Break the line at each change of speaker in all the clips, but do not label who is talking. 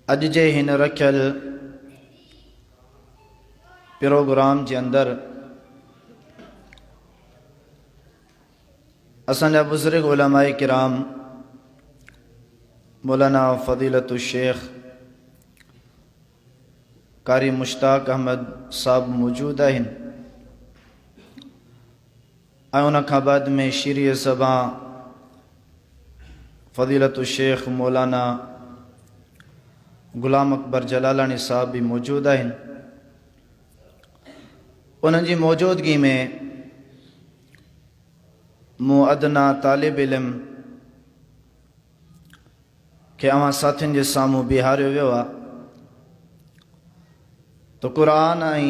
अज जे हिन रखियल प्रोग्राम के अंदर असांजा बुजुर्ग उलमाए किराम मौलाना फजीलतुल शेख कारी मुश्ताक अहमद साहब मौजूद आहिनि ऐं उन खां बाद में शीरीअ सभा फजीलतुल शेख मौलाना गुलाम अकबर जलालानी साहब भी मौजूद आहिनि। उन्हनि जी मौजूदगी में मूं अदना तालिब इल्म के अवां साथियुनि जे साम्हूं बीहारियो वियो आहे तो क़ुरान ऐं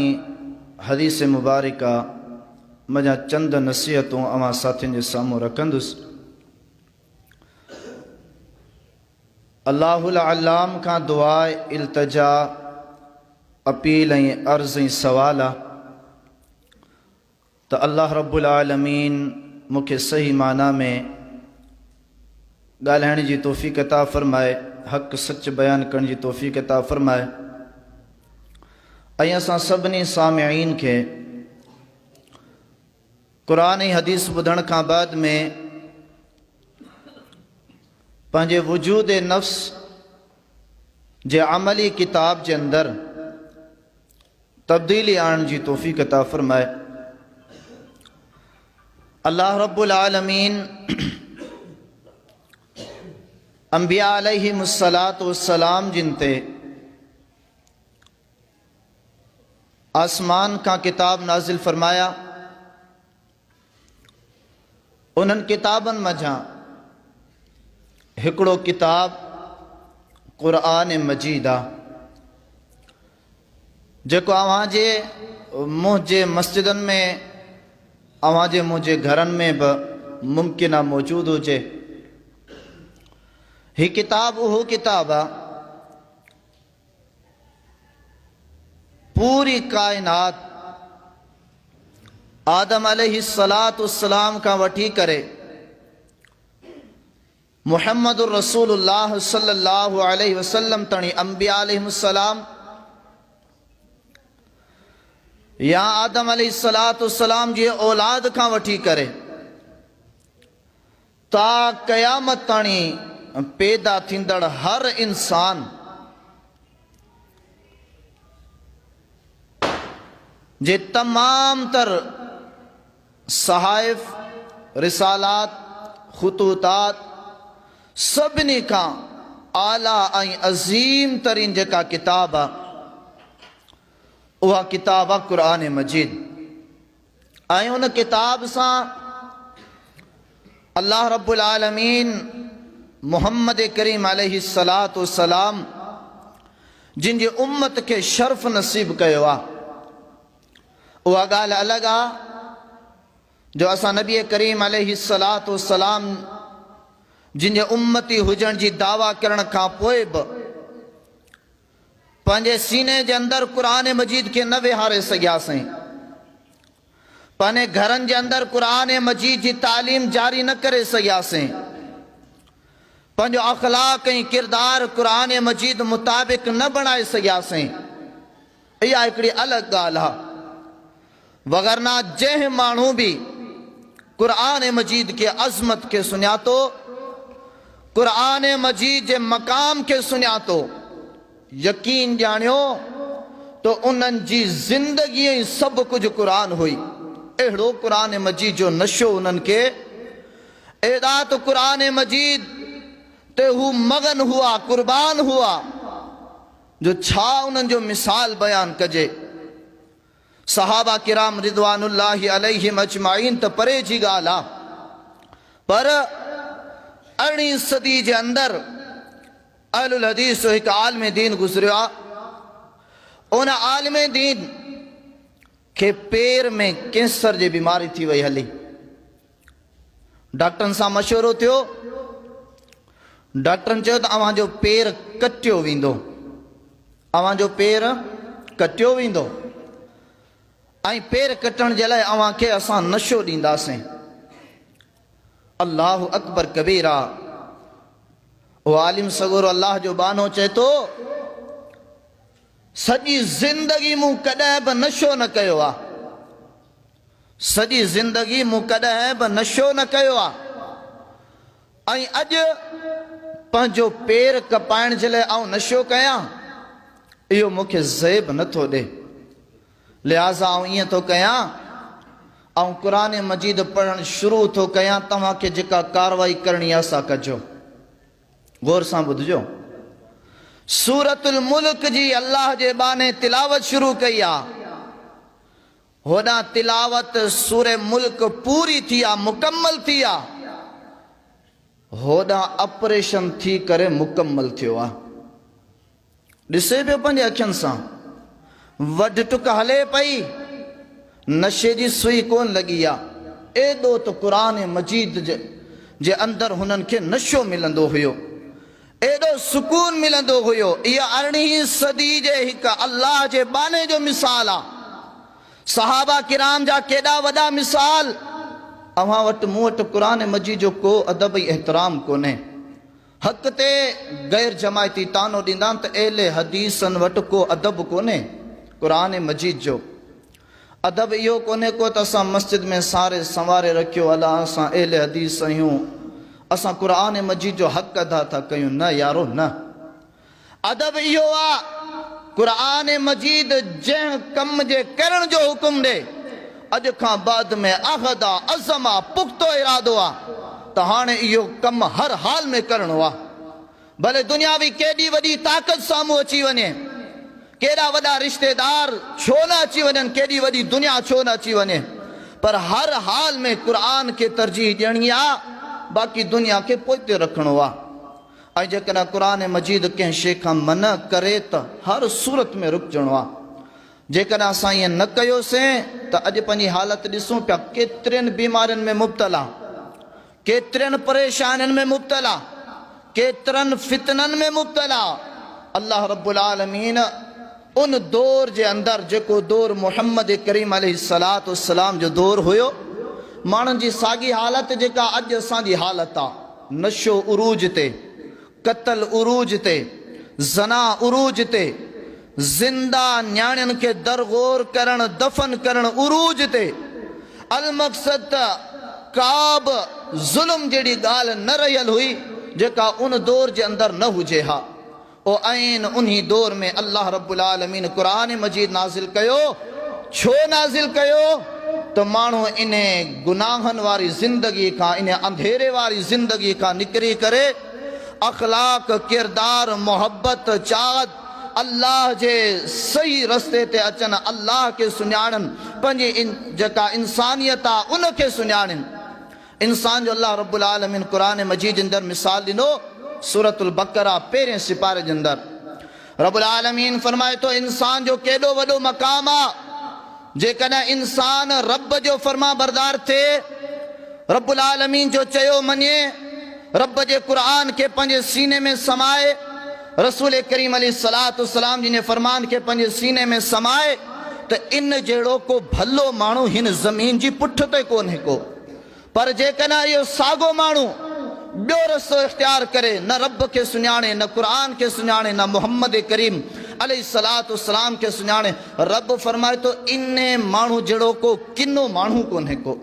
हदीस मुबारका मजा चंद नसीहतूं अवां साथियुनि जे साम्हूं रखंदुसि। अल्लाहुल अल्लाम खां दुआ इल्तिजा अपील ऐं अर्ज़ ऐं सवाल आहे त अल्लाह रब्बुल आलमीन मूंखे सही माना में ॻाल्हाइण जी तौफ़ीक़ अता फ़रमाए, हक़ सच बयान करण जी तौफ़ीक़ अता फ़रमाए ऐं असां सभिनी सामिईन खे क़ुरान ऐं हदीस ॿुधण खां बाद में पंहिंजे वजूद नफ्स जे अमली किताब जे अंदर तब्दीली आणण जी तौफ़ीक़ अता फ़रमाए। अल्लाह रब्बुल आलमीन अंबिया अलैहिमुस्सलातु वस्सलाम जिन ते आसमान का किताब नाजिल फरमाया, उन्हनि किताबनि मझां हिकिड़ो किताब क़ुरान मजीद आहे जेको अव्हांजे मुंहिंजे मस्जिदनि में अव्हांजे मुंहिंजे घरनि में बि मुमकिन आहे मौजूदु हुजे। ही किताब उहो किताब आहे पूरी कायनात आदम अलैहिस्सलातु वस्सलाम खां वठी करे मुहम्मदुर रसूलुल्लाह सल्लल्लाहु अलैहि वसल्लम ताणी अंबिया अलैहिमुस्सलाम या आदम अलैहिस्सलातु वस्सलाम जी औलाद खां वठी करे ता क़यामत ताणी पैदा थींदड़ हर इंसान जे तमाम तर सहाइफ रिसालात खुतूतात सभिनी खां आला ऐं अज़ीम तरीन जेका किताब आहे उहा किताब आहे क़ुरान मजीद। ऐं उन किताब सां अल्लाह रब्बुल आलमीन मुहम्मद करीम अलैहिस्सलातु वस्सलाम जिन जी उम्मत के शर्फ नसीब कयो आहे उहा ॻाल्हि अलॻि आहे जो असां नबी करीम अलैहिस्सलातु वस्सलाम जिन जे उम्मती हुजण जी दावा करण खां पोइ बि पंहिंजे सीने जे अंदर क़ुरान मजीद के न विहारे सघियासीं, पंहिंजे घरनि जे अंदर क़ुरान मजीद जी तालीम जारी न करे सघियासीं, पंहिंजो अखलाक ऐं किरदार क़ुरान मजीद मुताबिक़ न बणाए सघियासीं। इहा हिकिड़ी अलॻि ॻाल्हि आहे। वगरना जंहिं माण्हू बि क़ुरान मजीद के अज़मत के सुञातो, क़ुरान मजीद जे मक़ाम के सुञातो, यकीन ॼाणियो तो उन्हनि जी ज़िंदगी ऐं सभु कुझु क़ुरान हुई। अहिड़ो क़ुरान मजीद जो नशो उन्हनि खे, एॾा त क़ुरान मजीद ते हू मगन हुआ, कुर्बान हुआ जो छा उन्हनि जो मिसाल बयान कजे। सहाबा किराम रिदवानुल्लाहि अलैहिम अजमाइन त परे जी ॻाल्हि आहे, पर 18वीं सदी जे अंदर अहलुल हदीस जो हिकु आलिम दीन गुज़रियो आहे। उन आलिम दीन के पेर में कैंसर जी बीमारी थी वई हली। डॉक्टरनि सां मशवरो थियो, डॉक्टरनि चयो त अव्हांजो पेर कटियो वेंदो, अव्हांजो पेर कटियो वेंदो ऐं पेर कटण जे लाइ अव्हांखे असां नशो ॾींदासीं। अल्लाह अकबर कबीरा। वो आलिम सगोर अल्लाह जो बानो चए तो सॼी ज़िंदगी मूं कॾहिं बि नशो न कयो आहे, सॼी ज़िंदगी मूं कॾहिं बि नशो न कयो आहे। ऐं अॼु पंहिंजो पेर कपाइण जे लाइ आउं नशो कयां, इहो मूंखे ज़ेब नथो ॾे। लिहाज़ा आउं ईअं थो कयां, आउं क़ुरान मजीद पढ़णु शुरू थो कयां। तव्हांखे जेका कारवाई करणी आहे सा कजो। गौर सां ॿुधजो। सूरतुल मुल्क जी अल्लाह जे बाने तिलावत शुरू कई आहे। होॾां तिलावत सूरे मुल्क पूरी थी आहे, मुकम्मल थी आहे। होॾां ऑपरेशन थी करे मुकम्मल थियो आहे। ॾिसे पियो पंहिंजे अखियुनि सां, वढ टुक हले पई, नशे जी सुई कोन लॻी आहे। एॾो त क़ुरान मजीद जे अंदरि हुननि खे नशो मिलंदो हुयो, एॾो सुकून मिलंदो हुयो। इहा 18वीं सदी जे हिकु अल्लाह जे बाने जो मिसाल आहे। सहाबा किराम जा केॾा वॾा मिसाल। अव्हां वटि मूं वटि क़ुरान मजीद जो को अदब ऐं एहतराम कोन्हे। हक़ ते गैर जमायती तानो ॾींदा त एले हदीसनि वटि को अदब कोन्हे। क़ुरान मजीद जो अदब इहो कोन्हे को त असां मस्जिद में सारे संवारे रखियो, अला असां एले हदीस आहियूं, असां क़ुरान मजीद जो हक़ अदा था कयूं। न यारो, न। अदब इहो आहे, क़ुरान मजीद जंहिं कम जे करण जो हुकुम ॾे, अॼु खां बाद में अहद आहे, अज़म आहे, पुख़्तो इरादो आहे त हाणे इहो कम हर हाल में करणो आहे। भले दुनियावी केॾी वॾी ताक़त साम्हूं अची वञे, केॾा वॾा रिश्तेदार छो न अची वञनि, केॾी वॾी दुनिया छो न अची वञे, पर हर हाल में क़ुरान खे तरजीह ॾियणी आहे, बाक़ी दुनिया खे पोइते रखिणो आहे। ऐं जेकॾहिं क़ुरान मजीद कंहिं शइ खां मना करे त हर सूरत में रुकजणो आहे। जेकॾहिं असां ईअं न कयोसीं त अॼु पंहिंजी हालत ॾिसूं पिया, केतिरनि बीमारियुनि में मुब्तला, केतिरनि परेशानियुनि में मुब्तला, केतिरनि फितननि में मुब्तला। अल्लाह रब्बुल आलमीन उन दौर जे अंदरि, जेको दौर मुहम्मद करीम अलैहिस्सलातु वस्सलाम जो दौर हुयो, माण्हुनि जी साॻी हालत जेका अॼु असांजी हालत आहे। नशो उरूज ते, क़त्ल उरूज ते, ज़ना उरूज ते, ज़िंदा न्याणियुनि खे दरगोर करण, दफ़न करण उरूज ते। अल मक़सद का बि ज़ुल्म जहिड़ी ॻाल्हि न रहियल हुई जेका उन दौर जे अंदरि न हुजे हा। ओ ऐन उन्ही दौर में अल्लाह रब्बुल आलमीन क़ुरान मजीद नाज़िल कयो। छो नाज़िल कयो त माण्हू इन गुनाहनि वारी ज़िंदगी खां, इन अंधेरे वारी ज़िंदगी खां निकिरी करे अख़लाक, किरदार, मोहब्बत, चाहत, अल्लाह जे सही रस्ते ते अचनि, अल्लाह खे सुञाणनि, पंहिंजी जेका इंसानियत आहे उनखे सुञाणनि। इंसान जो अल्लाह रब्बुल आलमीन क़ुरान मजीद जे अंदरि मिसाल ॾिनो। सूरतुल बक़रा पहिरें सिपारे जे अंदरि रब्बुल आलमीन फरमाए थो, इंसान जो केॾो वॾो मक़ाम आहे। जेकॾहिं इंसान रब जो फर्मा बरदार थिए, रब्बुल आलमीन जो चयो मञे, रब जे क़ुरान खे पंहिंजे सीने में समाए, रसूल करीम अलैहिस्सलातु वस्सलाम जिन फरमान खे पंहिंजे सीने में समाए, त इन जहिड़ो को भलो माण्हू हिन ज़मीन जी पुठ ते कोन्हे को। पर जेकॾहिं इहो साॻियो माण्हू ॿियो रस्तो इख्तियार करे, न रब खे सुञाणे, न क़ुरान खे सुञाणे, न मुहम्मद करीम अलैहिस्सलातु वस्सलाम खे सुञाणे, रब फरमाए थो इन माण्हू जहिड़ो को किनो माण्हू कोन्हे को।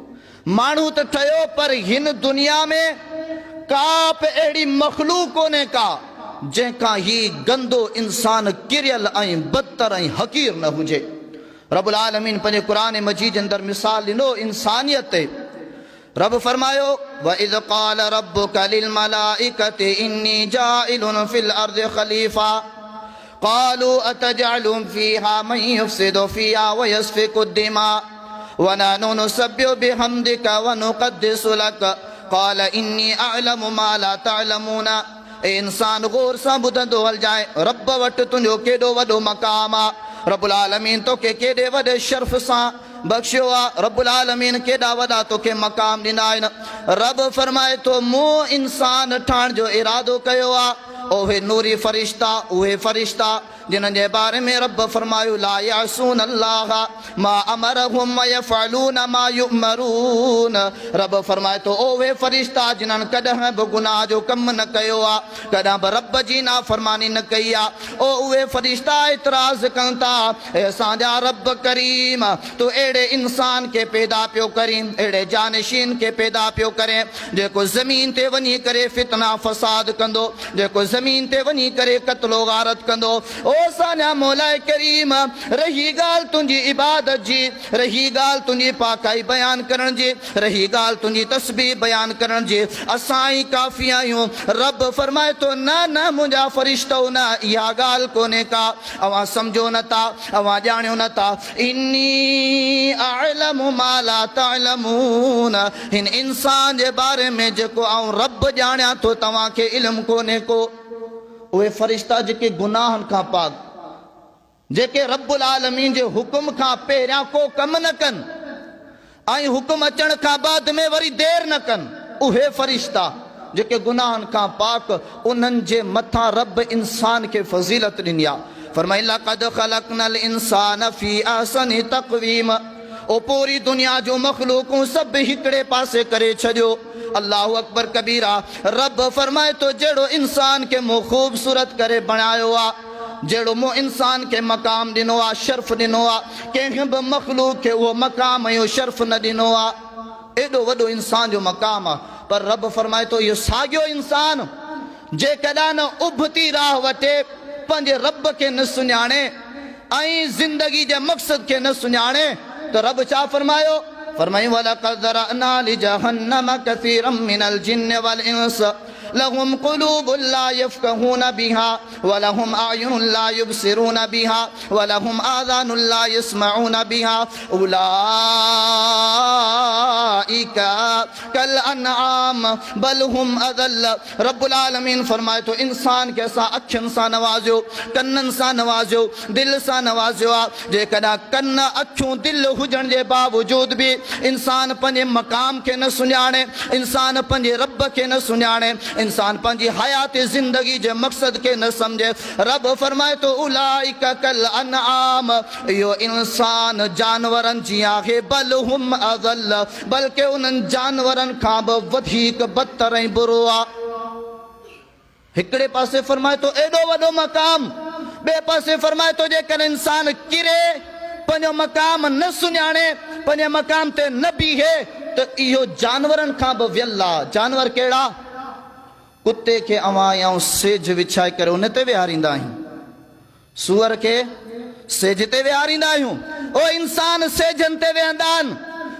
माण्हू त ठहियो, पर हिन दुनिया में का बि अहिड़ी मख़लूक कोन्हे का जंहिंखां ही गंदो इंसान किरियल ऐं बदतर ऐं हक़ीर न हुजे। रब्बुल आलमीन पंहिंजे क़ुरान मजीद जे अंदरि मिसाल ॾिनो इंसानियत ते। रब फरमायो, वइज़ क़ाल रब्बुका लिल मलाइकति इन्नी जाइलुन फिल अर्ज़ि ख़लीफ़ा क़ालू अतजअलु फ़ीहा मन युफ़्सिदु फ़ीहा व यस्फ़िकु दिमा व नहनु नुसब्बिहु बिहम्दिका व नुक़द्दिसु लक क़ाल इन्नी अअलमु मा ला तअलमून। ए इंसान गौर सां ॿुधंदो हल जाए, रब वटि तुंहिंजो केॾो वॾो मक़ाम आहे। रब्बुल आलमीन तोखे केॾे वॾे शर्फ़ सां बख़्शियो आहे। रब्बुल आलमीन केॾा वॾा तोखे मक़ाम ॾिना आहिनि। रब फरमाए थो, मूं इंसान ठाहिण जो इरादो कयो आहे, ओहे नूरी फरिश्ता, उहे फरिश्ता जिन्हनि जे बारे में रब फरमायो ला यासून अल्लाह मा अमरहुम व यफअलून मा युमरून। रब फरमाए तो ओहे फरिश्ता जिन्हनि कॾहिं बि गुनाह जो कम न कयो आ, कॾहिं बि रब जी नाफरमानी न कई आ। ओ उहे फरिश्ता इतराज़ कनि था असांजा रब करीम तू अहिड़े इंसान के पैदा पियो करीं, अहिड़े जानशीन के पैदा पियो करे जेको ज़मीन ते वञी करे फितना फसाद कंदो, जेको ज़मीन ते वञी करे क़त्लो गारत कंदो। ओ सान्या मौलाए करीम रही ॻाल्हि तुंहिंजी इबादत जी, रही ॻाल्हि तुंहिंजी पाकाई बयान करण जी, रही ॻाल्हि तुंहिंजी तस्बीह बयान करण जी, असां ई काफ़ी आहियूं। रब फरमाए तो न न मुंहिंजा फरिश्तो न, इहा ॻाल्हि कोन्हे का, अवां सम्झो नथा, अवां ॼाणियो नथा। इन्नी अअलमु मा ला तअलमून, हिन इंसान जे बारे में जेको आऊं रब ॼाणियां थो तव्हांखे इल्मु कोन्हे को। उहे फरिश्ता जेके गुनाहनि खां पाक, जेके रब्बुल आलमीन जे हुकुम खां पहिरियां को कम न कनि ऐं हुकुम अचण खां बाद में वरी देर न कनि, उहे फरिश्ता जेके गुनाहनि खां पाक, उन्हनि जे मथां रब इंसान खे फज़ीलत ॾिनी आहे। फरमाई लक़द ख़लक़नल इंसान फी अहसनि तक़वीम। ओ पूरी दुनिया जो मखलूकूं सभु हिकिड़े पासे करे छॾियो। अल्लाहु अकबर कबीरा। रब फरमाए तो जहिड़ो इंसान के मूं ख़ूबसूरत करे बणायो आहे, जहिड़ो मूं इंसान के मक़ाम ॾिनो आहे, शर्फ़ ॾिनो आहे, कंहिं बि मखलूक खे उहो मक़ाम ऐं शर्फ़ न ॾिनो आहे। एॾो वॾो इंसान जो मक़ाम आहे, पर रब फरमाए तो इहो साॻियो इंसान जेकॾहिं न उभती राह वठे, पंहिंजे रब खे न सुञाणे ऐं ज़िंदगी जे मक़सद खे न सुञाणे, तो रब छा फरमायो? फरमाई वलक़द ज़रअना लिजहन्नम कसीरम मिनल जिन्न वल इंस लहुम क़ुलूबुन ला यफ़क़हून बिहा वलहुम अयुनुन ला युबसिरून बिहा वलहुम आज़ानुन ला यस्मऊन बिहा उलाइका कल अनआम बल हुम अज़ल। रब्बुल आलमीन फरमाए तो इंसान के असां अखियुनि सां नवाज़ियो, कन्ननि सां नवाज़ियो, दिलि सां नवाज़ियो आहे। जेकॾहिं कन अखियूं दिलि हुजण जे बावजूद बि इंसान पंहिंजे मक़ाम खे न सुञाणे, इंसान पंहिंजे रब खे न सुञाणे, इंसान पंहिंजी हयात ज़िंदगी जे मक़सद खे न सम्झे, रब फरमाए तो उलाइका कल अनआम, इहो इंसान जानवरनि जी आहे, बल हुम अज़ल, बल्कि उन्हनि जानवरनि खां बि वधीक बदतर ऐं बुरो आहे। हिकिड़े पासे फरमाए तो एॾो वॾो मक़ाम, ॿिए पासे फरमाए तो जेकॾहिं इंसान किरे, पंहिंजो मक़ाम न सुञाणे, पंहिंजे मक़ाम ते न बीहे, त इहो जानवरनि खां बि वियल आहे। जानवर कहिड़ा? कुते खे अवां या सेज विछाए करे उन ते विहारींदा आहियूं, सूअर खे सेज ते विहारींदा आहियूं, ओ इंसान सेजनि ते वेहंदा आहिनि।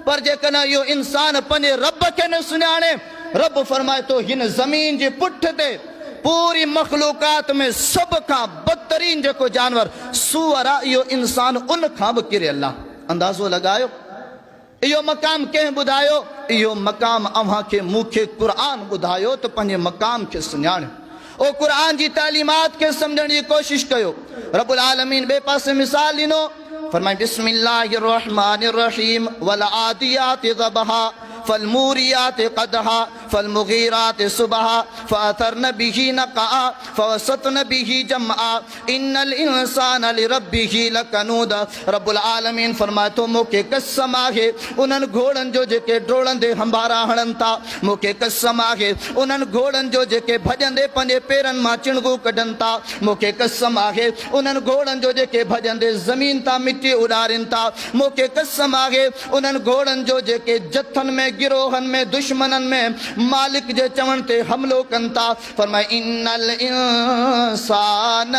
पर जेकॾहिं इहो इंसान पंहिंजे रब खे न सुञाणे, रब फरमाए तो हिन ज़मीन जे पुठ ते पूरी मखलूकात में सभ खां बदतरीन जेको जानवर सूअर आहे, इहो इंसान उन खां बि किरियल आहे। अंदाज़ो लॻायो, इहो मक़ाम कंहिं ॿुधायो? इहो मक़ाम अव्हांखे मूंखे क़ुरान ॿुधायो त पंहिंजे मक़ाम खे सुञाणियो। ओ क़ुरान जी तालीमात खे सम्झण जी कोशिशि कयो। रब्बुल आलमीन ॿिए पासे मिसाल ॾिनो, फरमाए बिस्मिल्लाहिर रहमानिर रहीम वल आदियाति ज़बहा फलमूरियात क़दहा फलमुगीरात सुबहा फअथरन बिही नक़आ फवसतन बिही जमआ इन्नल इंसान लिरब्बिही लकनूद। रब्बुल आलमीन फरमाए तो मूंखे कसम आहे उन्हनि घोड़नि जो जेके डोड़ंदे हंबारा हणनि था, मूंखे कसम आहे उन्हनि घोड़नि जो जेके भॼंदे पंहिंजे पेरनि मां चिणगू कढनि था, मूंखे कसम आहे उन्हनि घोड़नि जो जेके भॼंदे ज़मीन तां मिटी उॾारीनि था, मूंखे कसम आहे उन्हनि घोड़नि जो जेके जथनि में गिरोहनि में दुश्मननि में मालिक जे चवण ते हमलो कनि था। फरमाए इन्नल इंसान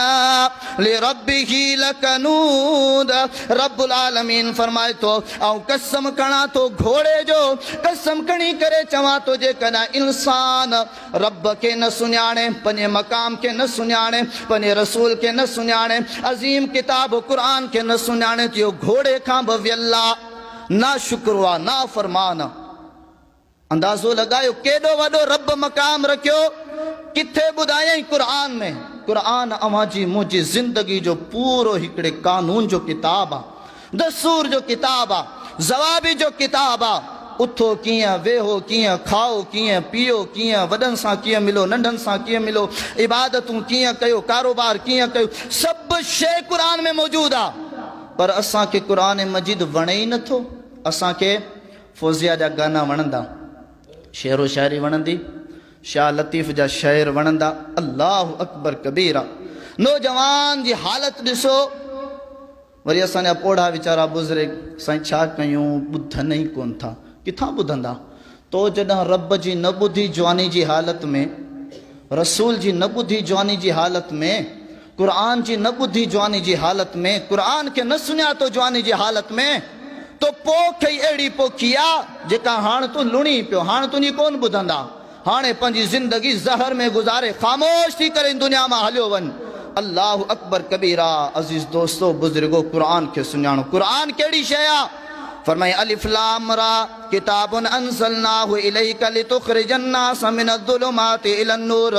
लिरब्बिही लकनूद। रब्बुल आलमीन फरमाए तो ऐं कसम खणा तो घोड़े जो, कसम खणी करे चवां तो जेकॾहिं इंसान रब खे न सुञाणे, पंहिंजे मक़ाम खे न सुञाणे, पंहिंजे रसूल खे न सुञाणे, अज़ीम किताब क़ुरान खे न सुञाणे, त इहो घोड़े खां बि वियल आहे, ना शुक्र आहे ना फरमान। अंदाज़ो लॻायो केॾो वॾो रब मक़ाम रखियो, किथे ॿुधायई? क़ुरान में। क़ुरान अव्हां जी मुंहिंजी ज़िंदगी जो पूरो हिकिड़े कानून जो किताब आहे, दस्तूर जो किताब आहे, ज़वाबी जो किताब आहे। उथो कीअं, वेहो कीअं, खाओ कीअं, पियो कीअं, वॾनि सां कीअं मिलो, नंढनि सां कीअं मिलो, इबादतूं कीअं कयो, कारोबार कीअं कयो, सभु शइ क़ुर में मौजूदु आहे। पर असांखे क़ुर मजीद वणे ई नथो। असांखे फौज़िया जा गाना वणंदा, शेरो शाइरी वणंदी, शाह लतीफ़ जा शेर वणंदा, अल्लाह अकबर कबीरा। नौजवान जी हालत ॾिसो। वरी असांजा पोढ़ा वीचारा बुज़ुर्ग, साईं छा कयूं, ॿुधनि ई कोन था। किथां ॿुधंदा? तो जॾहिं रब जी न ॿुधी जवानी जी हालत में, रसूल जी न ॿुधी जवानी जी हालत में, क़ुर जी न ॿुधी जवानी जी हालत में, क़ुर खे न सुञातो जवानी जी हालत में, तो पोख ई अहिड़ी पोखी आहे जेका हाणे तूं लुणी पियो, हाणे तुंहिंजी कोन ॿुधंदा। हाणे पंहिंजी ज़िंदगी ज़हर में गुज़ारे ख़ामोश थी करे दुनिया मां हलियो वञ। अल्लाह अकबर कबीरा। अज़ीज़ दोस्तो, बुज़ुर्गो, क़ुर खे सुञाणो। क़ुर कहिड़ी शइ आहे? फरमाए अलिफ लाम रा किताबुन अंज़लनाहु इलैका लितुख़रिजन नास मिनज़्ज़ुलुमाति इलन-नूर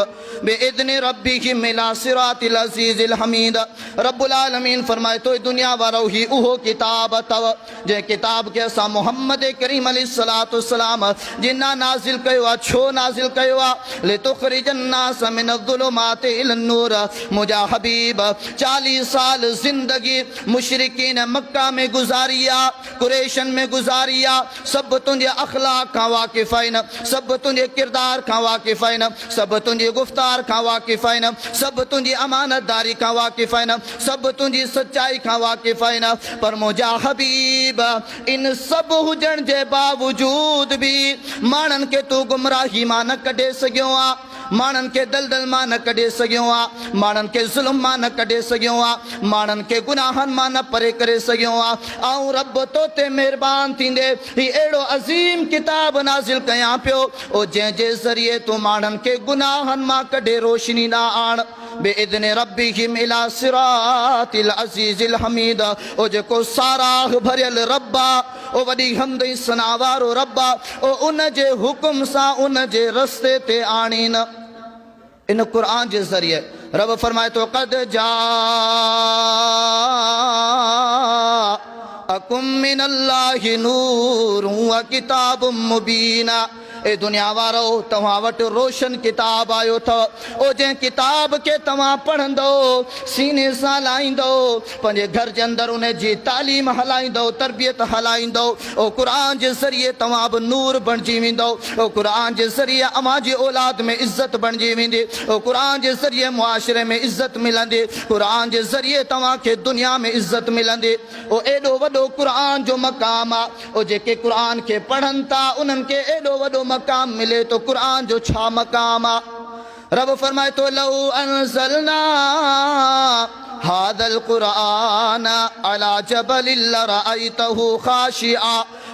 बिइज़्नि रब्बिहिम इला सिरातिल अज़ीज़िल हमीद। रब्बुल आलमीन फरमाए तो दुनिया वारो ही उहो किताब अथव जे किताब के असां मोहम्मद करीम अलैहिस्सलातु वस्सलाम जिन्ना नाज़िल कयो आहे। छो नाज़िल कयो आहे? लितुख़रिजन नास मिनज़्ज़ुलुमाति इलन-नूर। मुंहिंजा हबीब 40 साल ज़िंदगी मुशरिकीन मक्का में गुज़ारी आहे, कुरैशन में गुज़ारी आहे। सब तुझे अखलाक का वाकिफ़ आहिनि, सब तुझे किरदार का वाकिफ़ आहिनि, सब तुझे गुफ्तार का वाकिफ़ आहिनि, सब तुझी अमानतदारी का वाकिफ़ आहिनि, सब तुझी सच्चाई का वाकिफ़ आहिनि। पर मुंहिंजा हबीब इन सब हुजण जे बावजूद भी माण्हुनि खे तूं गुमराही मां न कढे सघियो आहे, माण्हुनि खे दलदल मां न कढे सघियो आहे, माण्हुनि खे ज़ुल्म मां न कढे सघियो आहे, माण्हुनि खे गुनाहनि मां न परे करे सघियो आहे। ऐं रब तो ते महिरबान थींदे ही अहिड़ो अज़ीम किताब नाज़िल कयां पियो ओ जंहिंजे ज़रिए तूं माण्हुनि खे गुनाहनि मां कढे रोशनी ॾांहुं आण। बिइज़्नि रब्बिहिम इला सिरातिल अज़ीज़िल हमीद। ओ जेको साराह भरियल रब आहे, ओ वॾी हम्द ऐं सना वारो रब आहे, ओ उन जे हुकुम सां उन जे रस्ते ते आणीन। इन क़ुर जे ज़रिए रब फरमाए तो क़द जाअकुम मिनल्लाहि नूरुन व किताबुम मुबीना। ए दुनिया वारो तव्हां वटि रोशन किताब आयो अथव। ओ जंहिं किताब खे तव्हां पढ़ंदो, सीने सां लाहींदो, पंहिंजे घर जे अंदरि उन जी तालीम हलाईंदो, तरबियत हलाईंदो, ओ क़ुर जे ज़रिए तव्हां बि नूर बणिजी वेंदो। ओ क़ुर जे ज़रिए अव्हां जी औलाद में इज़त बणिजी वेंदी। ओ क़ुर जे ज़रिए मुआशरे में इज़त मिलंदी। क़ुर जे ज़रिए तव्हांखे दुनिया में इज़त मिलंदी। ओ एॾो वॾो क़ुर जो मक़ाम आहे। ओ जेके क़ुर खे पढ़नि था उन्हनि खे एॾो वॾो मकाम मिले तो क़ुर जो छा मकाम आ? रब फरमाए तो लौ अनज़लना हादल क़ुरआन अला जबलिन लरअयतहु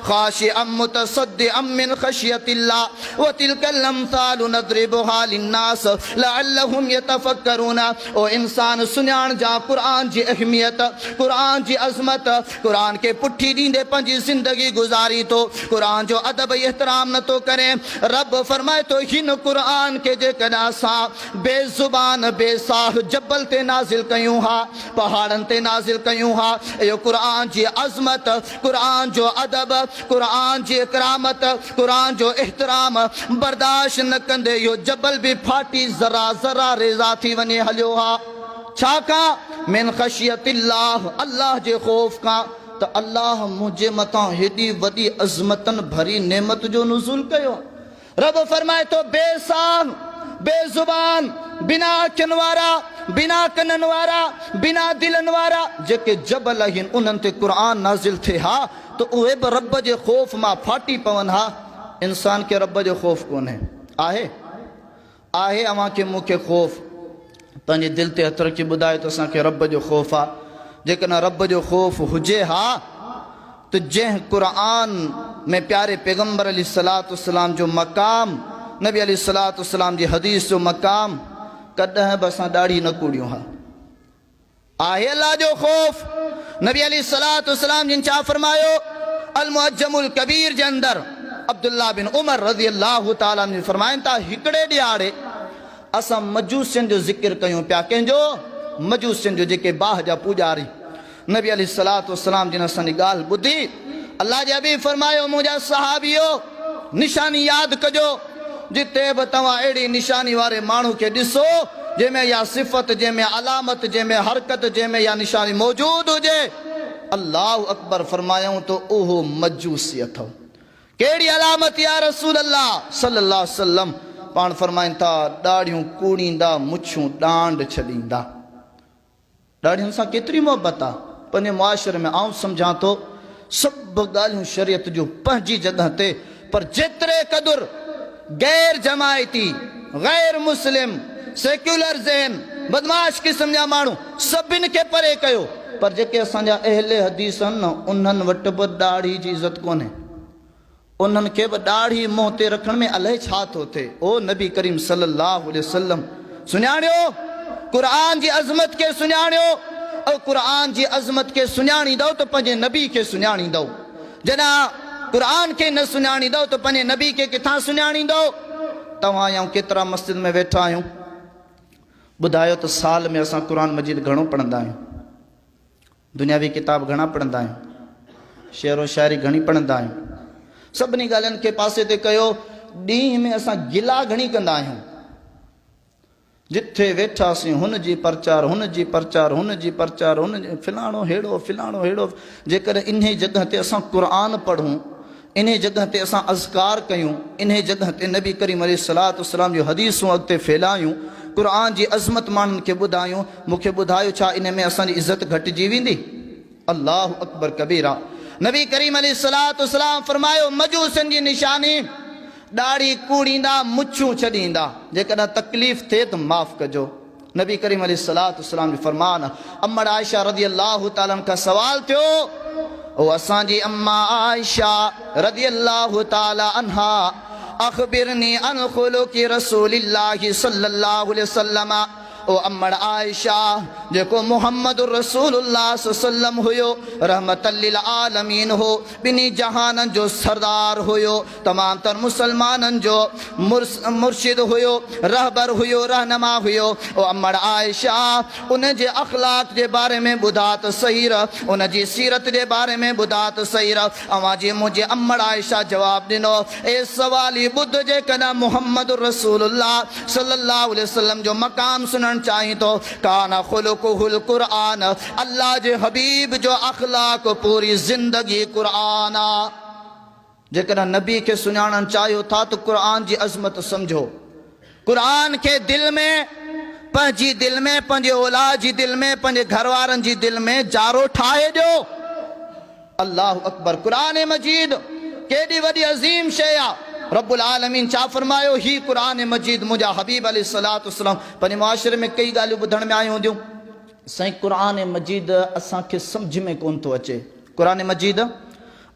खाशिअन मुतसद्दिअन मिन खशियतिल्लाह व तिलकल अम्सालु नज़रिबुहा लिन्नास लअल्लहुम यतफक्करून। ओ इंसान सुञाण जा क़ुर जी अहमियत, क़ुर जी अज़मत, क़ुर के पुठी ॾींदे पंहिंजी ज़िंदगी गुज़ारी तो, क़ुर जो अदब एहतराम न तो करे। रब फरमाए तो हिन क़ुर के जेकॾहिं असां बेज़ुबान बेसाह जबल ते नाज़िल कयूं हा, पहाड़नि ते नाज़िल कयूं हा, इहो क़ुर जी अज़मत, क़ुर जो अदब, क़ुर जी करामत, क़ुर जो एहतराम बर्दाश्त न कंदे इहो जबल भी फाटी ज़रा ज़रा रेज़ा थी वञे हलियो हा। छाकां? मिन खशियतिल्लाह, अल्लाह जे ख़ौफ़ खां। त अल्लाह मुंहिंजे मथां हेॾी वॾी अज़मतन भरी नेमत जो नुज़ुल कयो। रब फरमाए तो बेसाह, बेज़ुबान, बिना अखियुनि वारा, बिना कननि वारा, बिना दिलनि वारा जेके जबल आहिनि उन्हनि ते क़ुर नाज़िल थिए हा तो उहे बि रब जे ख़ौफ़ मां फाटी पवनि हा। इंसान खे रब जो ख़ौफ़ कोन्हे। आहे आहे अव्हां खे मूंखे ख़ौफ़? पंहिंजे दिलि ते हथ रखी ॿुधायो त असांखे रब जो ख़ौफ़ आहे? जेकॾहिं रब जो ख़ौफ़ हुजे हा तो जंहिं क़ुर में प्यारे पैगम्बर अलैहिस्सलातु वस्सलाम जो मक़ाम, नबी अलैहिस्सलातु वस्सलाम जी हदीस जो मक़ाम कॾहिं बि असां ॾाढ़ी न कूड़ियूं हा। आहे अल्लाह जो ख़ौफ़? नबी अलैहिस्सलातु वस्सलाम जिन छा फरमायो? अल मुअज्जमुल कबीर जे अंदरि अब्दुल्लाह बिन उमर रज़ी अल्लाह तआला अन्हु फरमाइनि था हिकिड़े ॾियारे असां मजूसियुनि जो ज़िक्र कयूं पिया। कंहिंजो? मजूसियुनि जो, जेके बाह जा पूॼारी। नबी अलैहिस्सलातु वस्सलाम जिन असांजी ॻाल्हि ॿुधी अल्लाह जे हबीब फरमायो मुझा सहाबियो निशानी याद कजो जिते बि तव्हां अहिड़ी निशानी वारे माण्हू खे ॾिसो जंहिंमें या सिफ़त जंहिंमें अलामत जंहिंमें हरकत जंहिंमें या निशानी मौजूद हुजे अल्लाह अकबर फरमायूं तो उहो मजूसी अथव। कहिड़ी अलामत या रसूल अल्लाह सल्लल्लाहु अलैहि वसल्लम पाण फरमाइनि था ॾाढ़ियूं कूड़ींदा मुछूं डांड छॾींदा। ॾाढ़ियुनि सां केतिरी मोहबत आहे पंहिंजे मुआशरे में। आउं सम्झां थो सभु ॻाल्हियूं शरीयत जूं पंहिंजी जॻह ते, पर जेतिरे क़दुरु गैर जमायती गैर मुस्लिम सेक्युलर ज़हन बदमाश क़िस्म जा माण्हू सभिनि खे परे कयो, पर जेके असांजा अहले हदीस आहिनि न उन्हनि वटि बि ॾाढ़ी जी इज़त कोन्हे। उन्हनि खे बि ॾाढ़ी मुंहं ते रखण में अलाए छा थो थिए। ओ नबी करीम सल्लल्लाहु अलैहि वसल्लम सुञाणियो क़ुरान जी अज़मत खे सुञाणियो ऐं क़ुरान जी अज़मत खे सुञाणींदव त पंहिंजे नबी खे सुञाणींदव। जॾहिं क़ुरान खे न सुञाणींदव त पंहिंजे नबी खे किथां सुञाणींदव। तव्हां या केतिरा मस्जिद में वेठा आहियूं, ॿुधायो त साल में असां क़ुरान मजीद घणो पढ़ंदा आहियूं, दुनियावी किताब घणा पढ़ंदा आहियूं, शेर व शाइरी घणी पढ़ंदा आहियूं, सभिनी ॻाल्हियुनि खे पासे ते कयो। ॾींहं में असां गिला घणी कंदा आहियूं, जिथे वेठासीं हुन जी प्रचार हुन जी प्रचार हुन जी प्रचार हुन जी फिलाणो हेड़ो फिलाणो हेड़ो। जेकर इन जॻह ते असां क़ुरान पढ़ूं, इन जॻह ते असां अज़कार कयूं, इन जॻह ते नबी करीम अलैहिस्सलातु वस्सलाम जूं हदीसूं अॻिते फैलायूं, क़ुरान जी अज़मत माण्हुनि खे ॿुधायूं, मूंखे ॿुधायो छा इन में असांजी इज़त घटिजी वेंदी? अल्लाहु अकबर कबीरा। नबी करीम अलैहिस्सलातु वस्सलाम फरमायो मजूसनि जी निशानी ॾाढ़ी कूड़ींदा मुछूं छॾींदा, जेकॾहिं तकलीफ़ थिए त माफ़ कजो। नबी करीम अलैहिस्सलातु वस्सलाम जो फरमान। अम्मा आयशा रज़ियल्लाहु ताला अन्हा सवाल थियो, ओ असांजी अम्मा आयशा रज़ियल्लाहु ताला अन्हा अख़बिरनी अन खुलुक़ि रसूलिल्लाहि सल्लल्लाहु अलैहि वसल्लम। ओ अम्मड़ आयशा जेको मुहम्मद रसूलुल्लाह सल्लम हुयो, रहमतल लिल आलमीन हो, बिनी जहानन जो सरदार हुयो, तमाम तर मुसलमानन जो मुर्शिद हुयो, रहबर हुयो, रहनमा हुयो। ओ अम्मड़ आयशा उन जे अखलाक जे बारे में ॿुधा त सही रह, उन जी सीरत जे बारे में ॿुधा त सही रह। अवां जी मुंहिंजे अम्मड़ आयशा जवाब ॾिनो, ए सवाली ॿुध जेकॾहिं मुहम्मद रसूलुल्लाह सल्लल्लाहु अलैहि वसल्लम जो मकाम सुनण चाहिए तो काना खुलुकुहुल कुरान, अल्लाह जे हबीब जो अखलाक पूरी जिंदगी कुरान। जेकॾहिं नबी के सुञाणण चाहियो था तो कुरान जी अज़मत समझो, कुरान के दिल में पंहिंजी दिल में पंहिंजे औलाद जी दिल में पंहिंजे घर वारनि जी दिल में जारो ठाहे ॾियो। अल्लाह अकबर। कुरान मजीद केॾी वॾी अज़ीम शइ आहे। रब्बुल आलमीन छा फरमायो, ही कुरान मजीद मुंहिंजा हबीब अलैहिस्सलातु वस्सलाम पंहिंजे मुआशरे में कई ॻाल्हियूं ॿुधण में आयूं हूंदियूं। साईं कुरान मजीद असांखे सम्झ में कोन थो अचे, कुरान मजीद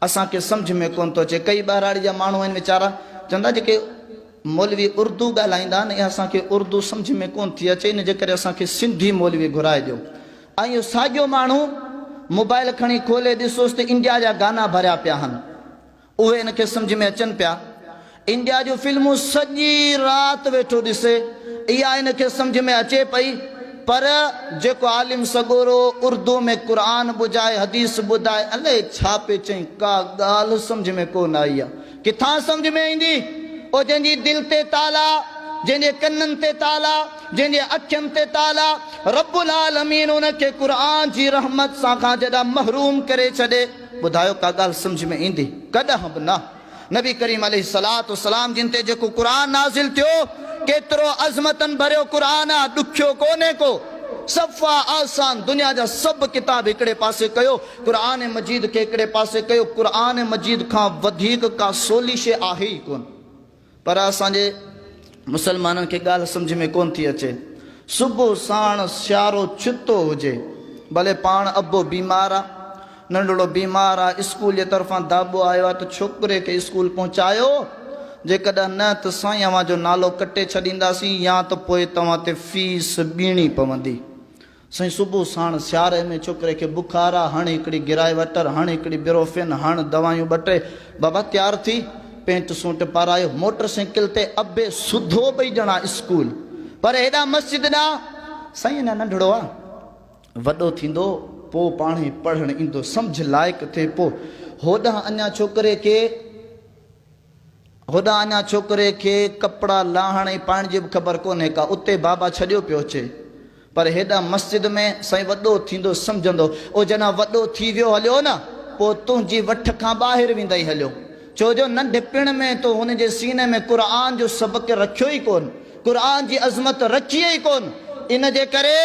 असांखे सम्झ में कोन थो अचे। कई ॿाहिराड़ी जा माण्हू आहिनि वीचारा चवंदा जेके मौलवी उर्दू ॻाल्हाईंदा आहिनि, ऐं असांखे उर्दू सम्झ में कोन थी अचे, इन जे करे असांखे सिंधी मौलवी घुराए ॾियो। ऐं इहो साॻियो माण्हू मोबाइल खणी खोले ॾिसोसि त इंडिया जा गाना भरिया पिया आहिनि, उहे इनखे सम्झ में अचनि पिया। इंडिया जूं फिल्मूं सॼी राति वेठो ॾिसे, इहा इनखे सम्झ में अचे पई, पर जेको आलिम सगोरो उर्दू में क़ुरान ॿुधाए हदीस ॿुधाए अलाए छा पे चई, का ॻाल्हि सम्झ में कोन आई आहे। किथां सम्झ में ईंदी? ओ जंहिंजी दिलि ते ताला, जंहिंजे कननि ते ताला, जंहिंजे अखियुनि ते ताला, रब्बुल आलमीन उनखे क़ुरान जी रहमत सां खां जॾहिं महरूम करे छॾे, ॿुधायो का ॻाल्हि सम्झ में ईंदी? कॾहिं बि न। नबी करीम अलैहिस्सलातु वस्सलाम जिन ते जेको क़ुरान नाज़िल थियो, केतिरो अज़मतन भरियो क़ुरान आहे, ॾुखियो कोन्हे को, सफ़ा आसान। दुनिया जा सभु किताब हिकिड़े पासे कयो, क़ुरान मजीद खे हिकिड़े पासे कयो। क़ुरान मजीद खां वधीक का सोली शइ आहे ई कोन। पर असांजे मुसलमाननि खे ॻाल्हि सम्झ में कोन थी अचे। सुबुह साण सियारो छितो हुजे, भले पाण अबो बीमार आहे, नंढड़ो बीमार आहे, स्कूल जे तरफ़ां दाबो आयो आहे त छोकिरे खे स्कूल पहुचायो, जेकॾहिं न त साईं अव्हां जो नालो कटे छॾींदासीं, या त पोइ तव्हां ते फीस ॾियणी पवंदी। साईं सुबुह साण सियारे में छोकिरे खे बुखार आहे, हाणे हिकिड़ी गिराए वटर, हाणे हिकिड़ी बिरोफिन, हाणे दवायूं ॿ टे, बाबा तयारु थी पेंट सूट पारायो, मोटर साइकिल ते अबे सुधो ॿई ॼणा स्कूल। पर हेॾा मस्जिद ॾांहुं साईं न नंढड़ो आहे, वॾो थींदो पो पाणे पढ़ण इंदो समझ लायक थे पो होदा अन्या छोकरे के कपड़ा लाहण पाण जी खबर कोने का उते बाबा छड़ियो पियो अचे पर हेडा मस्जिद में साईं वडो थींदो समझंदो ओ जना वडो थी वियो हलियो ना पो तुंहिंजी वठ खां ॿाहिरि वेंदई हलियो छो जो नंढपिण में तो हुन जे सीने में क़ुरान जो सबक़ रखियो ई कोन क़ुरान जी अज़मत रखी ई कोन इन जे करे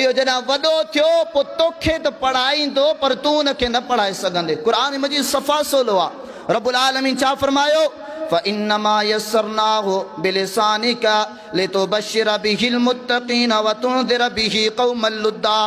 इहो जॾहिं वॾो थियो पोइ तोखे त पढ़ाईंदो पर तूं उनखे न पढ़ाए सघंदे क़ुरान मजीद सफ़ा सोलो आहे रब्बुल आलमीन छा फरमायो फ़इन्नमा यस्सरनाहु बिलिसानिका लितुबश्शिर बिहिल मुत्तक़ीन व तुनज़िर बिही क़ौमल लुद्दा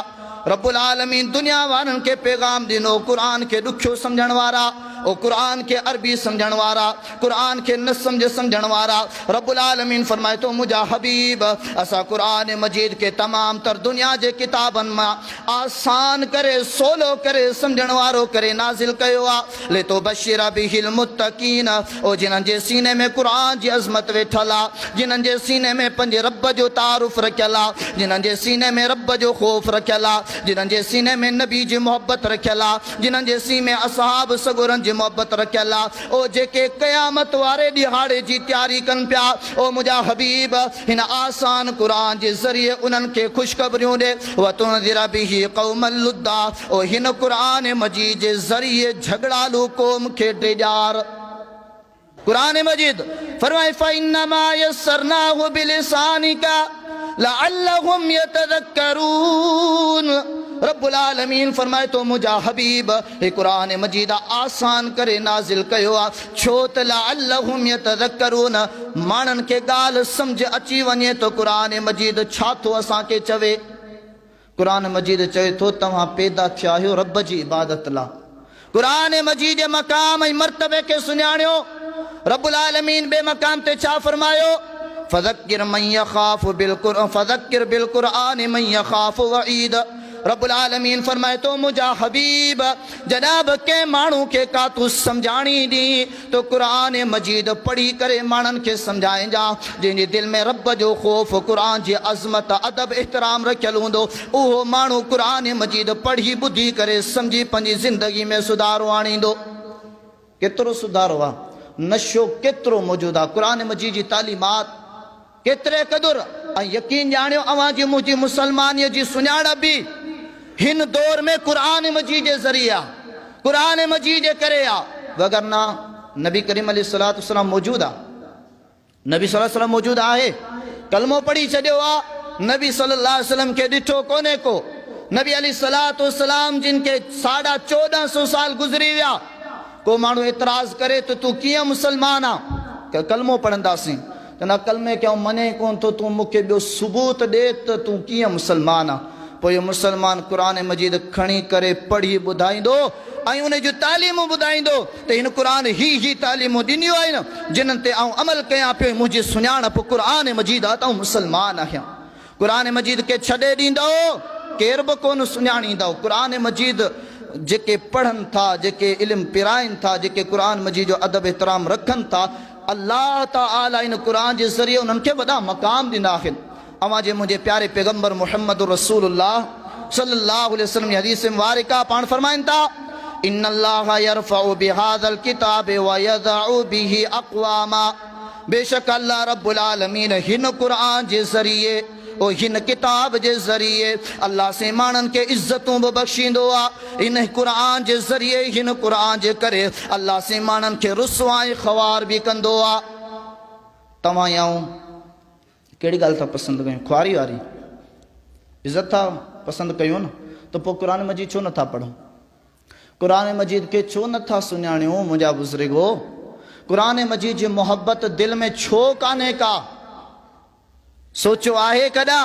रब्बुल आलमीन दुनिया वारनि खे पैगाम ॾिनो क़ुरान खे ॾुखियो सम्झण वारा ओ क़ुरान के अरबी समझण वारा क़ुरान के न समझण वारा रब्बुल आलमीन फरमाए तो मुझा हबीब असा क़ुरान मजीद के तमाम तर दुनिया जे किताबन में आसान करे सोलो करे समझण वारो करे नाजिल कयो आ ले तो बशिरा बिहिल मुत्तकीन ओ जिनन जे सीने में क़ुरान जी अजमत वेठल आ जिनन जे सीने में पंजे रब जो तारुफ रखियल आ जिनन जे सीने में रब जो खौफ रखियल आ जिनन जे सीने में नबी जी मोहब्बत रखियल आ जिनन जे सीने में असहाब सगुरन जी मोहब्बत रखियल आ ओ जेके क़यामत वारे ॾिहाड़े जी तैयारी कन पिया ओ मुझा हबीब हिन आसान क़ुरान जे ज़रिए उन्हनि खे ख़ुशख़बरियूं ॾे व तुनज़िर बिही क़ौमल लुद्दा ओ हिन क़ुरान मजीद जे ज़रिए झगड़ालू क़ौम खे ॾेॼार क़ुरान मजीद फरमाए फ़इन्नमा यस्सरनाहु बिलिसानिका लअल्लहुम यतज़क्करून रब्बुल आलमीन फरमाए तो मुझा हबीब हे क़ुरान मजीद आसान करे नाजिल कयो आ छो त लअल्लहुम यतज़क्करून मानन के गाल समझ अची वने तो क़ुरान मजीद छा थो असां के चवे क़ुरान मजीद चवे तो तव्हां पैदा थिया आहियो रब जी इबादत ला क़ुरान मजीद जे मक़ाम ऐं मर्तबे के सुञाणियो रब्बुल आलमीन बे मक़ाम ते छा फरमायो फज़क्किर मन यख़ाफ़ु बिलकुरान फज़क्किर बिलकुरान मन यख़ाफ़ु वईद रब्बुल आलमीन फरमाए तो मुझा हबीब जनाब के मानू के का तू समझाणी दी तो क़ुरान मजीद पढ़ी करे मानन के समझाए जा जिन दिल में रब जो खौफ क़ुरान जी अजमत अदब एहतराम रखियल हूंदो उहो मानू क़ुरान मजीद पढ़ी बुधी करे समझी पंहिंजी ज़िंदगी में सुधारो आणींदो केतिरो सुधारो आहे नशो केतिरो मौजूद आहे क़ुरान मजीद जी तालीमात केतिरे क़दुर ऐं यकीन ॼाणियो अवां जी मुंहिंजी मुसलमानीअ जी सुञाणप बि हिन दौर में क़ुरान मजीद जे ज़रिए आहे क़ुरान मजीद जे करे आहे वगरना नबी करीम अलैहिस्सलातु वस्सलाम मौजूद आहे नबी सल्लल्लाहु अलैहि वसल्लम मौजूद आहे कलमो पढ़ी छॾियो आहे नबी सल्लल्लाहु अलैहि वसल्लम खे ॾिठो कोन्हे को नबी अलैहिस्सलातु वस्सलाम जिन के 1450 साल गुज़री विया को माण्हू एतराज़ करे तो तू कीअं मुसलमान आहे कलमो पढ़ंदासीं त न कलमे के मने कोन थो तूं मूंखे ॿियो सबूत ॾे त तूं कीअं मुसलमान आहे पोइ मुसलमान क़ुरान मजीद खणी करे पढ़ी ॿुधाईंदो ऐं उन जूं तालीमूं ॿुधाईंदो त हिन क़ुरान ही तालीमूं ॾिनियूं आहिनि जिन्हनि ते आउं अमल कयां पियो मुंहिंजी सुञाणप क़ुरान मजीद आहे त आउं मुसलमान आहियां क़ुरान मजीद खे छॾे ॾींदो केर बि कोन सुञाणींदो क़ुरान मजीद जेके पढ़नि था जेके इल्मु पिराइनि था जेके क़ुरान मजीद जो अदब एहतराम रखनि था अल्लाह ताला इन क़ुरान जे ज़रिए उन्हनि खे वॾा मक़ाम ॾिना आहिनि अवां जे मुंहिंजे प्यारे पैगम्बर मुहम्मद रसूलुल्लाह सल्लल्लाहु अलैहि वसल्लम जी हदीस मुबारका पाण फरमाइनि था इन्नल्लाह यरफ़उ बिहाज़ल किताब व यज़उ बिही अक़वामा बेशक अल्लाह रब्बुल आलमीन हिन क़ुरान जे ज़रिए ओ हिन किताब जे ज़रिए अल्लाह से मानन के इज्जतूं बि बख़्शींदो आहे इन क़ुरान जे ज़रिए हिन क़ुरान जे करे अल्लाह से मानन के रुसवाई ख़वार बि कंदो आहे तव्हां आऊं कहिड़ी ॻाल्हि था पसंदि कयूं ख़्वारी वारी इज़त था पसंदि कयूं न त पोइ क़ुरान मजीद छो नथा पढ़ूं क़ुरान मजीद खे छो नथा सुञाणियूं मुंहिंजा बुज़ुर्गो क़ुरान मजीद जी मोहब्बत दिल में छो कान्हे का सोचो आहे कॾहिं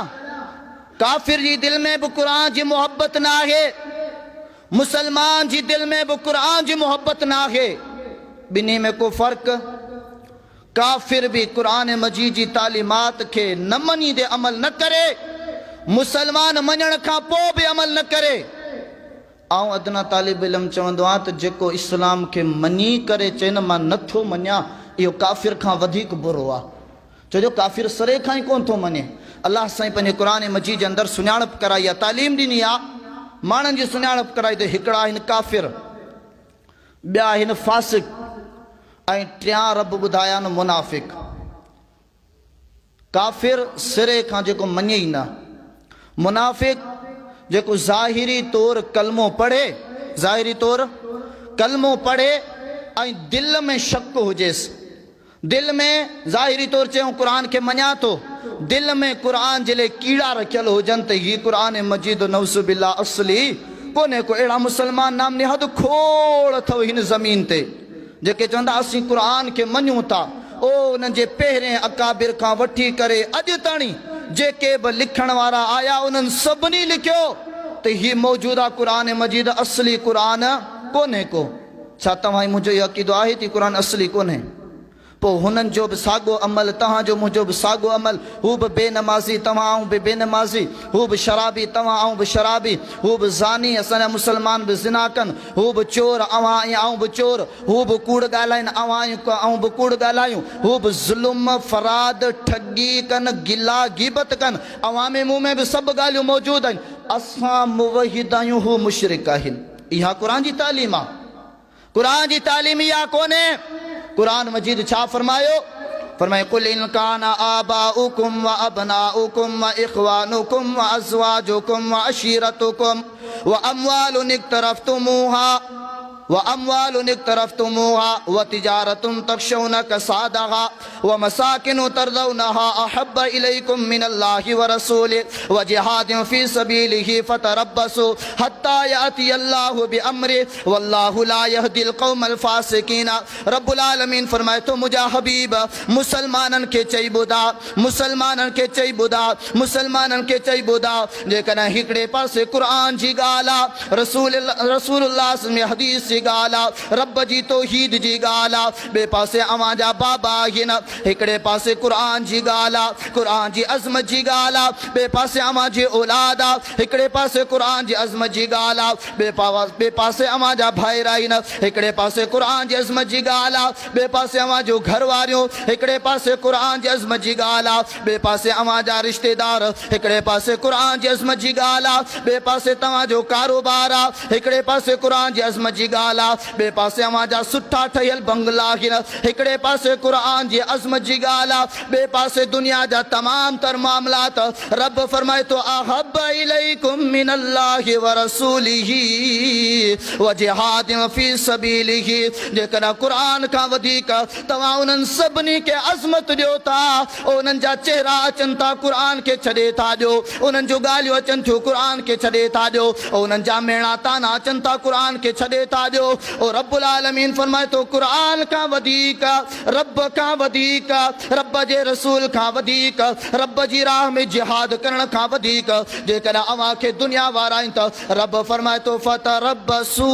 काफ़िर जी दिल में बि क़ुरान जी मोहब्बत न आहे मुसलमान जी दिल में बि क़ुरान जी मोहब्बत न आहे ॿिन्ही में को फ़र्क़ु काफ़िर भी क़ुरान मजीद जी तालीमात के न मनीदे अमल न करे मुसलमान मञण खां पोइ भी अमल न करे आऊं अदना तालिब इल्म चवंदो आहियां त जेको इस्लाम के मनी करे चए न मां नथो मञा इहो काफ़िर खां वधीक बुरो आहे छो जो काफ़िर सरे खां ई कोन थो मञे अल्लाह साईं पंहिंजे क़ुरान मजीद जे अंदरि सुञाणप कराई आहे तालीम ॾिनी आहे माण्हुनि जी सुञाणप कराई त हिकिड़ा आहिनि काफ़िर, ॿिया आहिनि फासिक, ऐं टियां रब ॿुधाया न मुनाफ़िक। काफ़िर सिरे खां जेको मञे ई न, मुनाफ़िक जेको ज़ाहिरी तौर कलमो पढ़े, ज़ाहिरी तौर कलमो पढ़े ऐं दिलि में शक हुजेसि, दिलि में ज़ाहिरी तौर चयूं क़ुर खे मञा थो, दिलि में क़ुर जे लाइ कीड़ा रखियल हुजनि त हीउ क़ुर मजीद नौज़ु बिल्लाह असली कोन्हे को। अहिड़ा मुस्लमान नामनी हद खोड़ अथव हिन ज़मीन ते जेके चवंदा असीं क़ुर खे मञूं था। ओ उन्हनि जे पहिरें अकाबिर खां वठी करे अॼु ताईं जेके बि लिखण वारा आया उन्हनि सभिनी लिखियो त हीउ मौजूदा क़ुर मजीद असली क़ुर कोन्हे को। छा तव्हां मुंहिंजो इहो अक़ीदो आहे त क़ुर असली कोन्हे? पोइ हुननि जो बि साॻियो अमल, तव्हांजो मुंहिंजो बि साॻियो अमल। हू बि बेनमाज़ी, तव्हां ऐं बि बेनमाज़ी। हू बि शराबी, तव्हां ऐं बि शराबी। हू बि ज़ानी, असांजा मुस्लमान बि ज़िना कनि। हू बि चोर, अवां ऐं बि चोर। हू बि कूड़ ॻाल्हाइनि, अवां ऐं बि कूड़ ॻाल्हायूं। हू बि ज़ुल्म, फराद, ठगी कनि, गिला गीबत कनि। अवां में मूं में बि सभु ॻाल्हियूं मौजूदु आहिनि। असां मुवहिद आहियूं, हू मुशरिक आहिनि। इहा क़ुर जी तालीम आहे। क़ुर जी तालीम इहा कोन्हे। क़ुर मजीद छा फरमायो? फरमाए कुल इन काना आबाउकुम व अबनाउकुम व इख्वानुकुम व अज़वाजुकुम व अशीरतुकुम व अमवालुन इक्तरफ्तुमूहा व तिजारतुम तख्शौन कसादहा व मसाकिन तरदौनहा अहब्ब इलैकुम मिनल्लाहि व रसूलिहि व जिहादिन फी सबीलिहि फतरब्बसू हत्ता याति अल्लाहु बिअम्रिहि वल्लाहु ला यहदिल कौमल फासिकीन। रब्बुल आलमीन फरमाए तो मुंहिंजा हबीब मुसलमाननि खे चई ॿुधा, मुसलमाननि खे चई ॿुधा, मुसलमाननि खे चई ॿुधा। जेकॾहिं हिकिड़े पासे क़ुर जी ॻाल्हि आहे, रसूलुल्लाह में हदीस जी ॻाल्हि आहे, रब जी तौहीद जी ॻाल्हि आहे, ॿिए पासे अवां जा बाबा आहिनि। हिकिड़े पासे क़ुर जी ॻाल्हि आहे, क़ुर जी अज़मत जी ॻाल्हि आहे, ॿिए पासे अवां जी औलाद आहे। हिकिड़े पासे क़ुर जी अज़मत जी ॻाल्हि आहे, ॿिए पासे अवां जा भाइर आहिनि। हिकिड़े पासे क़ुर जी अज़मत जी ॻाल्हि आहे, ॿिए पासे अवां जो घर वारियूं। हिकिड़े पासे क़ुर जी अज़मत जी ॻाल्हि आहे, ॿिए पासे अवां जा रिश्तेदार। हिकिड़े पासे क़ुर जी अज़मत जी ॻाल्हि आहे, ॿिए पासे तव्हांजो कारोबार आहे। हिकिड़े पासे क़ुर जी अज़मत जी ॻाल्हि आहे, ॿिए पासे अवां जा सुठा ठहियल बंगला आहिनि। हिकिड़े पासे क़ुर जी अज़मत जी ॻाल्हि आहे, ॿिए पासे दुनिया जा तमाम तर मामलात। रब फरमाए तो अहब्ब इलैकुम मिनल्लाहि व रसूलिहि व जिहादिन फी सबीलिहि। जेकॾहिं क़ुर खां वधीक तव्हां उन्हनि सभिनी खे अज़मत ॾियो था, उन्हनि जा चेहरा अचनि था क़ुर खे छॾे था ॾियो, उन्हनि जूं ॻाल्हियूं अचनि थियूं क़ुर खे छॾे था ॾियो, उन्हनि जा मेणा ताना अचनि था क़ुर खे छॾे था ॾियो। ओ रब्बुल आलमीन फरमाए तो क़ुर खां वधीक, रब खां वधीक, रब जे रसूल खां वधीक, रब जी राह में जिहाद करण खां वधीक जेकॾहिं अवां खे दुनिया वारा आहिनि त रब फरमाए तो फतरब्बसू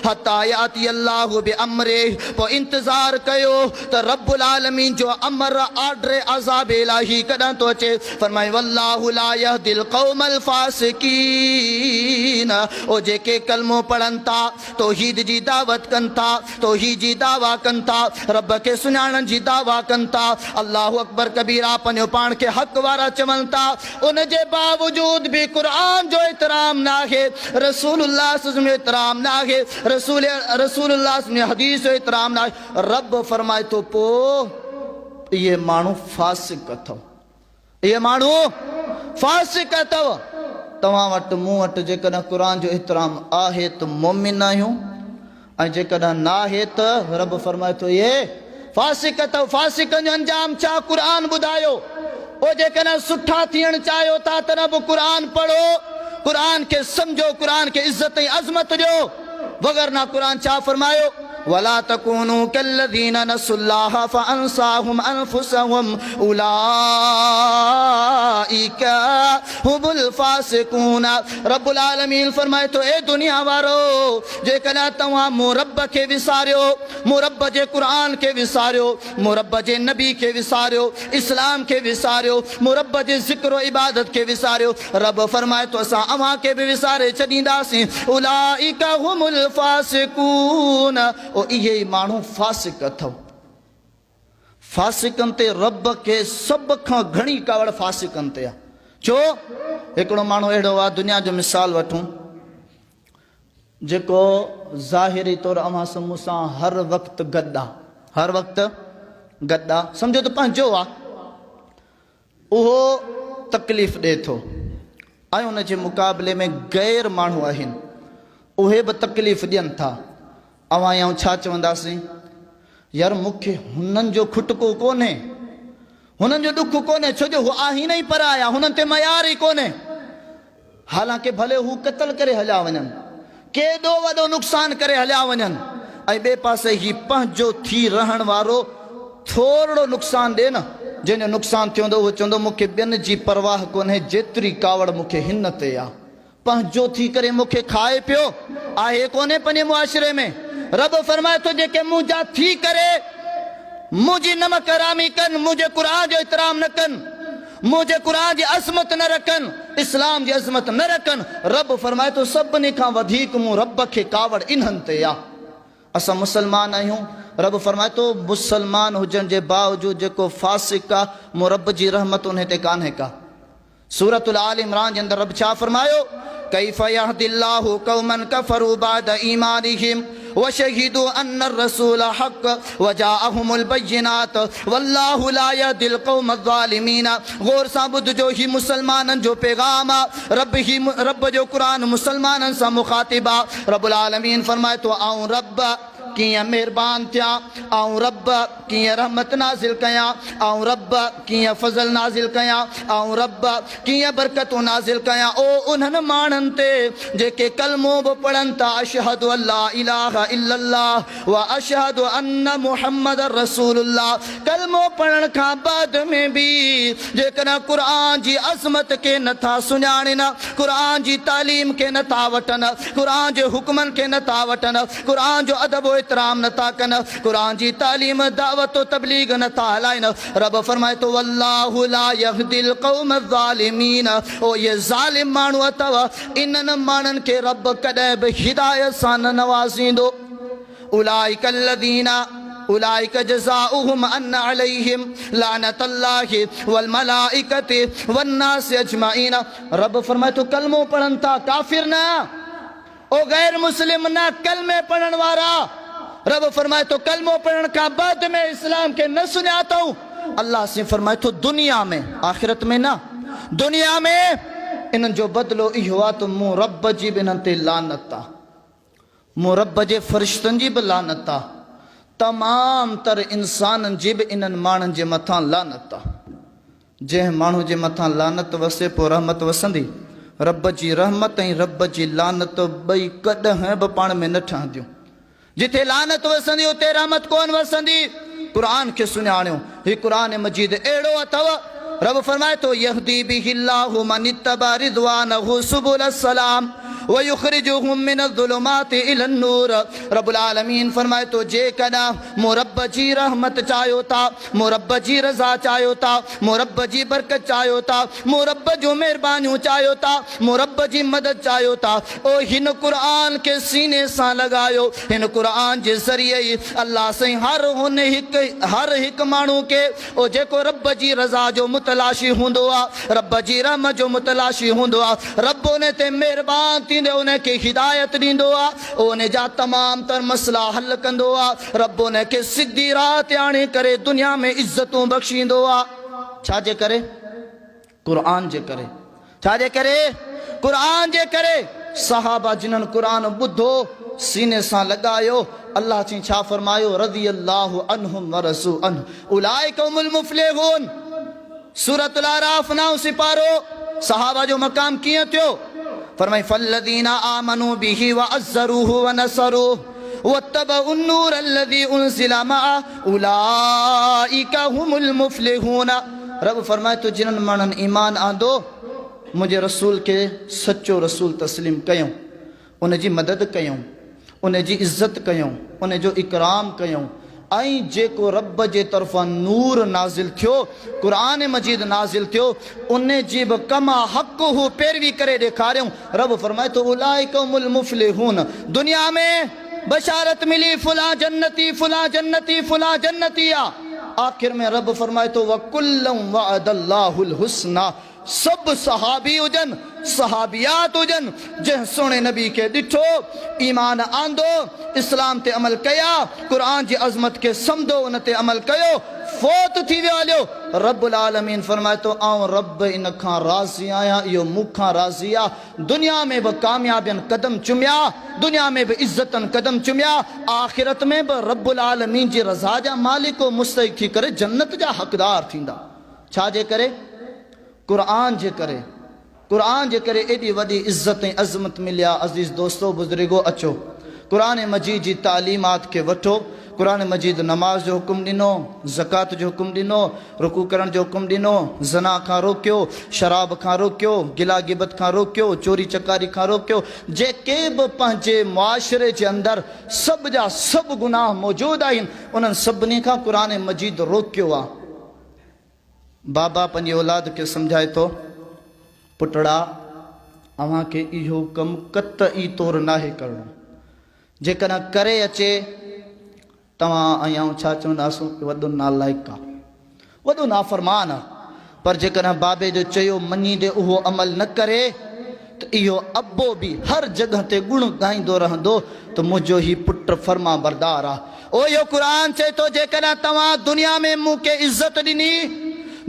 हत्ता याति अल्लाहु बिअम्रिहि। पोइ इंतज़ार कयो त रब्बुल आलमीन जो अमर आर्डर अज़ाब इलाही कॾहिं थो अचे। फरमाए वल्लाहु ला यहदिल कौमल फासिकीन। ओ जेके कलमो पढ़नि था, तौहीद जी दावत कनि था, तौहीद जी दावा कनि था, रब खे सुञाणण जी दावा कनि था, अल्लाहु अकबर कबीरा पंहिंजो पाण खे हक़ वारा चवनि था, उन जे बावजूद बि क़ुर जो एतिराम न आहे, रसूलुल्लाह जो एतिराम न आहे, रसूलुल्लाह में हदीस जो एतिराम न आहे। रब फरमाए तो पोइ इहे माण्हू फासिक अथव, इहे माण्हू फासिक अथव। तव्हां वटि मूं वटि जेकॾहिं क़ुर जो एतिराम आहे त मोमिन आहियूं, ऐं जेकॾहिं न आहे त रब फरमाए तो इहे फासिक अथव। फासिकनि जो अंजाम छा? क़ुर ॿुधायो। ओ जेकॾहिं सुठा थियण चाहियो था त रब क़ुर पढ़ो, क़ुर खे सम्झो, क़ुर खे इज़त ऐं अज़मत ॾियो। वगरना क़ुर छा फरमायो? वला तकूनू कल्लज़ीन नसुल्लाह फअंसाहुम अनफुसहुम उलाइका हुमुल फासिकून। रब्बुल आलमीन फरमाए तो ए दुनिया वारो, जेकॾहिं तव्हां मूं रब खे विसारियो, मूं रब जे क़ुर खे विसारियो, मूं रब जे नबी खे विसारियो, इस्लाम खे विसारियो, मूं रब जे ज़िक्र इबादत खे विसारियो, रब फरमाए तो असां अव्हां खे बि विसारे छॾींदासीं। उलाइका हुमुल फासिकून। ओ इहे ई माण्हू फासिक अथव। फासिकनि ते रब खे सभ खां घणी कावड़ फासिकनि ते आहे। छो हिकिड़ो माण्हू अहिड़ो आहे, दुनिया जो मिसाल वठूं, जेको ज़ाहिरी तौर अवां सां सां हर वक़्तु गॾु आहे, हर वक़्तु गॾु आहे, सम्झो त पंहिंजो आहे, उहो तकलीफ़ ॾिए थो, ऐं उन जे मुक़ाबले में गैर माण्हू आहिनि, उहे बि तकलीफ़ ॾियनि था। अवां या छा चवंदासीं, यार मूंखे हुननि जो खुटको कोन्हे, हुननि जो ॾुख कोन्हे, छो जो हू आहिनि ई पर आया, हुननि ते मयार ई कोन्हे। हालांकि भले हू क़तल करे हलिया वञनि, केॾो वॾो नुक़सान करे हलिया वञनि, ऐं ॿिए पासे ही पंहिंजो थी रहण वारो थोरो नुक़सान ॾिए न, जंहिंजो नुक़सान थियो उहो चवंदो मूंखे ॿियनि जी परवाह कोन्हे, जेतिरी कावड़ मूंखे हिन ते आहे, पंहिंजो थी करे मूंखे खाए पियो, आहे कोन्हे पंहिंजे मुआशिरे में। रब फरमाए थो जेके मुंहिंजा थी करे मुंहिंजी नमक हरामी कनि, मुंहिंजे क़ुरान जो एतिराम न कनि, मुंहिंजे क़ुरान जी अज़मत न रखनि, इस्लाम जी अज़मत न रखनि, रब फरमाए थो सभिनी खां वधीक मूं रब खे कावड़ इन्हनि ते आहे। असां मुसलमान आहियूं, रब फरमाए थो मुसलमान हुजण जे बावजूद जेको फासिक आहे, मूं रब जी रहमत उन ते कान्हे का। सूरतुल आल इमरान जे अंदरि रब छा फरमायो, कैफ़ यहदिल्लाहु कौमन कफरू बाद ईमानिहिम वशहिदू अन्न रसूल हक़ वजाअहुमुल बय्यिनात वल्लाहु ला यहदिल कौम ज़ालिमीन। गौर सां ॿुधजो, ही मुसलमाननि जो पैगाम आहे, रब जो क़ुरान मुसलमाननि सां मुखातिब आहे। रब्बुल आलमीन फरमाए थो आऊं रब कीअं महिरबान थिया, आऊं रब कीअं रहमत नाज़िल कयां, आऊं रब कीअं फज़ल नाज़िल कयां, आऊं रब कीअं बरकतूं नाज़िल कयां ओ उन्हनि माण्हुनि ते जेके कलमो बि पढ़नि था, अशहदु अल्ला इलाहा इल्लल्लाह व अशहदु अन्न मुहम्मद रसूलुल्लाह। कलमो पढ़ण खां बाद में बि जेकॾहिं क़ुरान जी अज़मत खे नथा सुञाणनि, क़ुरान जी तालीम खे नथा वठनि, क़ुरान जे हुक्मनि खे नथा वठनि, क़ुरान जो अदब इतराम नथा कनि, क़ुरान जी तालीम दावत तबलीग नथा हलाइनि, रब फरमाए तो वल्लाहु ला यहदिल कौम ज़ालिमीन। ओ ये ज़ालिम माण्हू अथव, इन्हनि माण्हुनि खे रब कॾहिं बि हिदायत सां न नवाज़ींदो। उलाइक अल्लज़ीना उलाइक जज़ाउहुम अन्न अलैहिम लानतुल्लाहि वल मलाइकति वन नास अजमईन। रब फरमाए तो कलमो पढ़नि था, काफिर न, ओ गैर मुस्लिम न, कलमे पढ़ण वारा। रब फरमाए तो कलमो पढ़ण का बाद में इस्लाम के न सुञातो। अल्लाह से फरमाए तो दुनिया में, आखिरत में ना, दुनिया में इन्हनि जो बदलो इहो आहे त मूं रब जी बि इन्हनि ते लानत आहे, मूं रब जे फ़रिश्तनि जी बि लानत आहे, तमाम तर इंसाननि जी बि इन्हनि माण्हुनि जे मथां लानत आहे। जंहिं माण्हू जे मथां लानत वसे पोइ रहमत वसंदी। रब जी रहमत ऐं रब जी लानत ॿई कॾहिं बि पाण में न ठहंदियूं। जिथे लानत वसंदी उते रहमत कोन वसंदी। क़ुरान खे सुञाणियो, ही क़ुरान मजीद अहिड़ो अथव, रब फरमाए थो यहदी बिहिल्लाहु मन इत्तबा रिज़वानहु सुबुल सलाम व युखरिजुहुम मिन ज़ुलुमाति इलन नूर। रब्बुल आलमीन फरमाए थो जेकॾहिं मूं रब जी रहमत चाहियो था, मूं रब जी रज़ा चाहियो था, मूं रब जी बरकत चाहियो था, मूं रब जूं महिरबानियूं चाहियो था, मूं रब जी मदद चाहियो था, ओ हिन क़ुरान के सीने सां लॻायो। हिन क़ुरान जे ज़रिए ई अल्लाह साईं हर हिकु माण्हू खे ओ जेको रब जी रज़ा जो मुतलाशी हूंदो आहे, रब जी रहमत जो मुतलाशी हूंदो आहे, रब उन ते महिरबान थी उनखे हिदायत ॾींदो आहे, उन जा तमाम तर मसला हल कंदो आहे, रब उनखे सिधी राह ते आणे करे दुनिया में इज़तूं बख़्शींदो आहे। छाजे करे? क़ुरान जे करे। छाजे करे? क़ुरान जे करे। सहाबा जिन्हनि क़ुरान ॿुधो, सीने सां लॻायो, अल्लाह चई छा फरमायो, रज़ियल्लाहु अन्हुम व रज़ू अन्हु उलाइका हुमुल मुफ़्लिहून। सूरतुल आराफ 9 सिपारो। सहाबा जो मकाम कीअं थियो? फरमाई फल्लज़ीना आमनू बिही व अज़्ज़रूहु व नसरूहु वत्तबउ अन्नूर अल्लज़ी उनज़िला मअ उलाइका हुमुल मुफ़्लिहून। रब फरमाए तो जिन्हनि माण्हुनि ईमान आंदो, मुंहिंजे रसूल खे सचो रसूल तस्लीम कयूं, उन जी मदद कयूं, उन जी इज़त कयूं, उन जो इकराम कयूं, ऐं जेको रब जे तरफ़ां नूर नाज़िल थियो, क़ुरान मजीद नाज़िल थियो, उन जी बि कमा हक़ हू पैरवी करे ॾेखारियूं। रब फरमाए थो उलाइका हुमुल मुफ़्लिहून। दुनिया में बशारत मिली फुला जन्नती फुला जन्नती फुला जन्नती आ, आखिर में रब फरमाए थो वकुल्लम वअदल्लाहुल हुस्ना। सब सहाबी हुजन सहाबियात हुजन जंहिं सोने नबी के ॾिठो ईमान आंदो इस्लाम ते अमल कया कुरान जी अज़मत के समझो उन ते अमल कयो फोत थी वियो हलियो रब्बुल आलमीन फरमाए तो आऊं रब इन खां राज़ी आहियां इहो मूंखां राज़ी आहे दुनिया में बि कामयाबियन कदम चुमिया दुनिया में बि इज्जतन कदम चुमिया आखिरत में बि रब्बुल आलमीन जी रज़ा जा मालिक मुस्तहिक़ थी करे जन्नत जा हक़दार थींदा छा जे करे कुरान जे करे एडी वडी इज्जत ऐं अज़मत मिलिया अज़ीज़ दोस्तो बुज़ुर्गो अचो कुरान मजीद जी तालीमात के वठो कुरान मजीद नमाज जो हुकुम दिनो ज़कात जो हुकुम दिनो रुकू करण जो हुकुम दिनो ज़ना खां रोकियो शराब खां रोकियो गिला गिबत खां रोकियो चोरी चकारी खां रोकियो जेके बि पंहिंजे मुआशरे जे अंदर सब जा सब गुनाह मौजूद आहिनि उन्हनि सभिनी खां कुरान मजीद रोकियो आहे बाबा पंहिंजी औलाद के समझाए तो पुटड़ा अव्हां के इहो कम कतई तौर नाहे करणो जेकॾहिं करे अचे तव्हां आहियां छा चवंदासीं वॾो नालाइक आहे वॾो नाफ़रमान आहे पर जेकॾहिं बाबे जो चयो मञींदे उहो अमल न करे त इहो अबो बि हर जगह ते गुण ॻाईंदो रहंदो त मुंहिंजो ही पुट फर्मा बरदार आहे ओ इहो क़ुर चए थो जेकॾहिं तव्हां दुनिया में मूंखे इज़त ॾिनी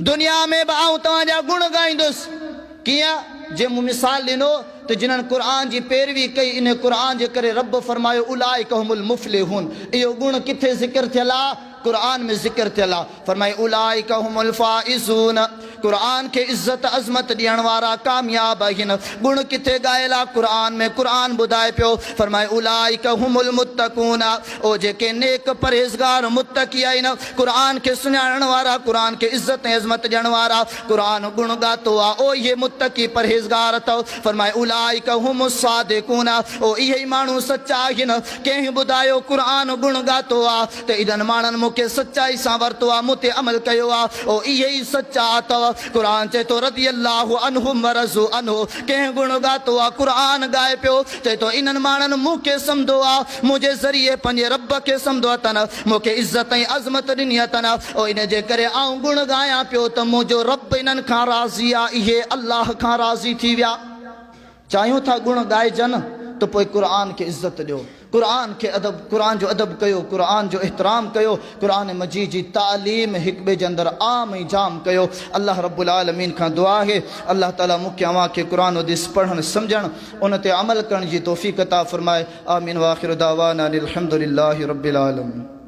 दुनिया में बि आऊं तव्हांजा गुण ॻाईंदुसि कियां जे मूं मिसाल ॾिनो तो जिन्हनि कुरान जी पैरवी कई इन कुरान जे करे रब फरमायो उलाइका हुमुल मुफ़्लिहून इहो गुण किथे ज़िक्र थियल आहे कुरान में ज़िक्र थियल आहे फरमाए उलाइका हुमुल फ़ाइज़ून कुरान के इज्जत अज़मत ॾियण वारा कामयाब आहिनि गुण किथे ॻायल आहे कुरान में कुरान ॿुधाए पियो फरमाए उलाइका हुमुल मुत्तक़ून ओ जेके नेक परहेज़गार मुत्तक़ी आहिनि कुरान के सुञाणण वारा कुरान के इज्जत ऐं अज़मत ॾियण वारा कुरान गुण ॻातो आहे ओ इहे मुत्तक़ी परहेज़गार अथव फरमाए उलाइका हुमुस सादिक़ून ओ इहे ई माण्हू सचा आहिनि कंहिं ॿुधायो कुरान गुण ॻातो आहे त इन्हनि माण्हुनि मूंखे सचाई सां वरितो आहे मूं ते अमल कयो आहे ओ इहे ई सचा अथव कुरान चए तो रज़ी अल्लाहु अन्हुम व रज़ू अन्हु कंहिं गुण ॻातो आहे कुरान ॻाए पियो चए तो इन्हनि माण्हुनि मूंखे सम्झो आहे मुंहिंजे ज़रिए पंहिंजे रब खे सम्झो अथनि मूंखे इज़त ऐं अज़मत ॾिनी अथनि ओ इन जे करे आऊं गुण ॻायां पियो त मुंहिंजो रब इन्हनि खां राज़ी आहे इहे अल्लाह खां राज़ी थी विया चाहियूं था गुण ॻाइजनि तो पोइ कुरान खे इज़त ॾियो कुरान के अदब कुरान जो अदब कयो कुरान जो एहतराम कयो कुरान मजीद जी तालीम हिक ॿिए जे अंदरि आम ऐं जाम कयो अल्लाह रब्बुल आलमीन खां दुआ है अल्लाह ताला मूंखे अव्हां खे कुरान हदीस पढ़णु सम्झणु उन ते अमल करण जी तौफ़ीक़ अता फ़रमाए आमीन व आख़िर दावाना अनिल हम्दुलिल्लाहि रब्बिल आलमीन।